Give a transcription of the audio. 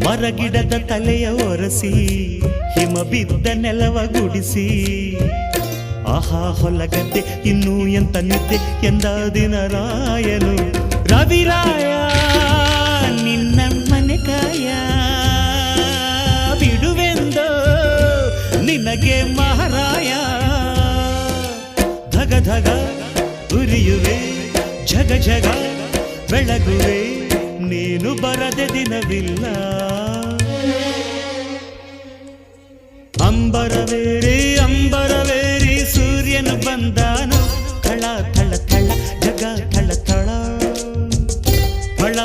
ಮರಗಿಡದ ತಲೆಯ ಒರೆಸಿ ಹಿಮ ಬಿದ್ದ ನೆಲವ ಗುಡಿಸಿ ಆಹಾ ಹೊಲಗದ್ದೆ ಇನ್ನೂ ಎಂತ ನಿದ್ದೆ ಎಂದ ದಿನರಾಯನು ರವಿರಾಯ ನಿನ್ನ ಮನೆ ಕಾಯ ಬಿಡುವೆಂದೋ ನಿನಗೆ ಮಹಾರಾಯ ಧಗ ಧಗ ಉರಿಯುವೆ ಜಗ ಜಗ ಬೆಳಗುವೆ ನೀನು ಬರದೆ ದಿನವಿಲ್ಲ ಅಂಬರವೇರಿ ಸೂರ್ಯನು ಬಂದಾನು ಥಳ ಥಳ ಥಳ ಜಗ ಥಳ ಥಳ ಫಳ